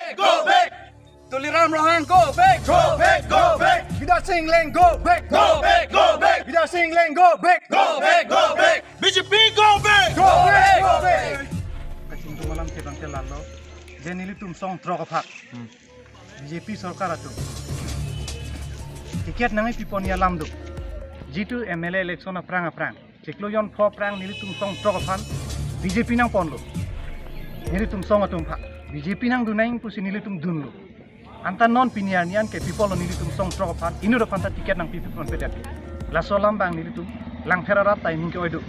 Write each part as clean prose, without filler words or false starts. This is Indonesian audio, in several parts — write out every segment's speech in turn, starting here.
back, go back. Tuliram Rohan, go back, go back, go back. Vida Singh Leng, go back, go back, go back. Vida Singh Leng, go back, go back, go back. BJP, go back, go back, go back. Kacung tu malam ke bangke lalu, jenili tum Songthrok phak. BJP sarkar atu. Tiket nangai piponia lamdu. Jitu MLA election aprang. Ciklo yon fo prang nili tum Songthrok phan. BJP nang ponlo. Nili tum song atum phak. BJP nang dunaing pusi nili tum dunlo. Anta non piniar nian ke people nili tum Songthrok phan. Inu do phanta tiket nang Kepiponpe dati. La solam bang nili tum lang ferarat timing ke oidu.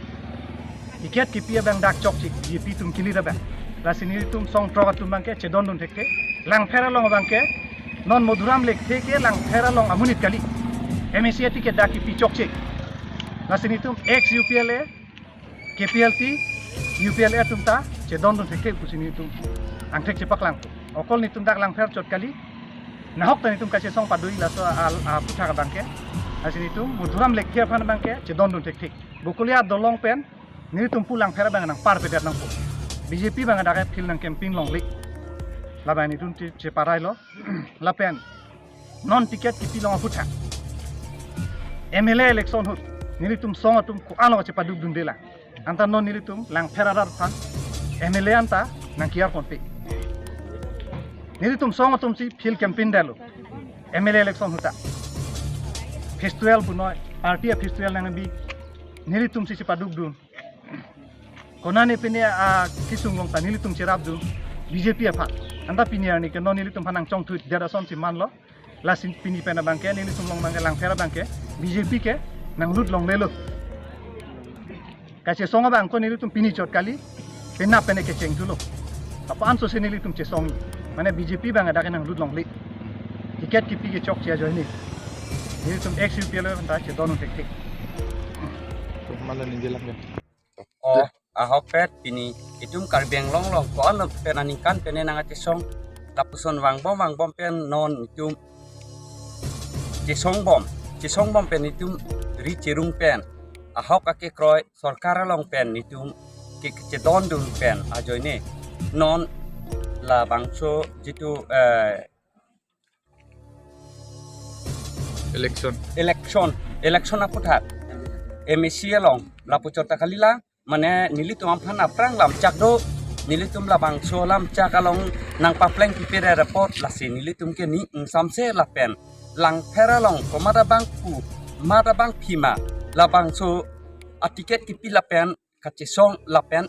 Tiket kipia bang dak chok cik BJP tum kili da bang. La sinili tum Songthrok atum bangke cedon dun tekke. Lang feralong bangke non moduram lek theke lang feralong amunit kali. MSC tiket dak kipi chok cik. La sini tum ex UPLA KPLT UPLA tum ta cedon dun tekke pusini tum angtek cepak lang. Okol ni tum dak lang fer chot kali. Nahok tani tum kace song padui la so al putra ka bangke. Asini tum moduram lek thia phan bangke cedon dun tekke. Bukulia dolong pen ni tum pulang fer bang nang par pedet nang pu. BJP bang dak fil nang camping long lik. Laban itu ceparai lo, lapen non tiket kipi long putra. MLA election hut, nilitum song atum ku alo cepaduk dundela. Anta non nilitum lang ferarar pan, MLA anta nang kiar konpe. Nilitum song atum si fil campaign dalo. MLA election huta. Festival punoi, RTF festival nang bi nilitum si cepaduk dun. Konane pene kisung long tan nilitum cerap dun. BJP apa? Anda piniar ni ke non nilitum panang chong tweet dia son si man lo. Lasin pini pena bangke nilitum long bangke lang fera bangke. BJP ke nang lut long lelo. Kasi songa bang ko nilitum pini chot kali. Pena pene ke cheng tulo. Apa anso se nilitum che songi. Mana BJP bang ada ke nang lut long li. Tiket kipi ke chok cia join ni. Nilitum ex UPLA anta che donu tek tek. Malah ninjelak ya. Oh, Ahok pet pini itum KARBI ANGLONG ko ano penanikan penen nang song tapuson wang bom pen non itum cisong bom pen itum ri cirung pen Ahok ake kroy sarkar long pen itum ke cedon dun pen ajoine non la bangso jitu election aputat MSC long la pucota kalila mane nilitum ampan aprang lam cakdo nilitum la bangso lam cakalong nang papleng pipere report la si nilitum ke ni samse la pen lang peralong komada bangku mada bang pima la bangso atiket kipi la pen kacesong la pen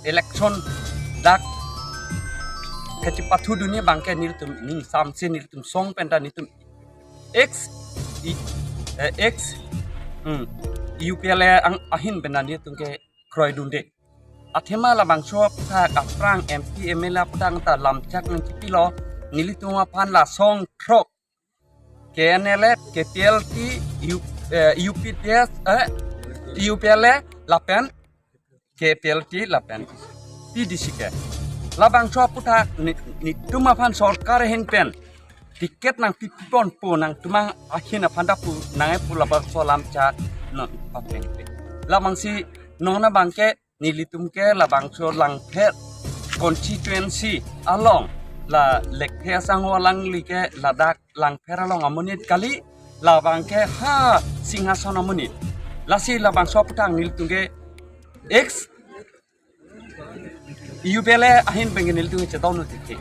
election dak kacipatu dunia bangke nilitum ni samse nilitum song penta nilitum x UPLA ang ahin benan nilitum ke kroy dunde athema la bangso pha kaprang MP MLA pudang ta lamchak nang kipilo nilituma pan la Songthrok KNL KPLT UPTS UPLA lapen KPLT lapen PDC ke la bangso putha nituma pan sarkar hen pen tiket nang Kepiponpe nang tumang akhina phandapu nangai pula bangso lamchak non papeng la bangsi nona bangke nilitum ke la bangso lang phet constituency along la lekhe sang walang like ladak lang pheralong amunit kali la bangke ha singhasan amunit lasi la bangso putang nilitum ke x UPLA ahin pengen nilitum ke cedon tikhe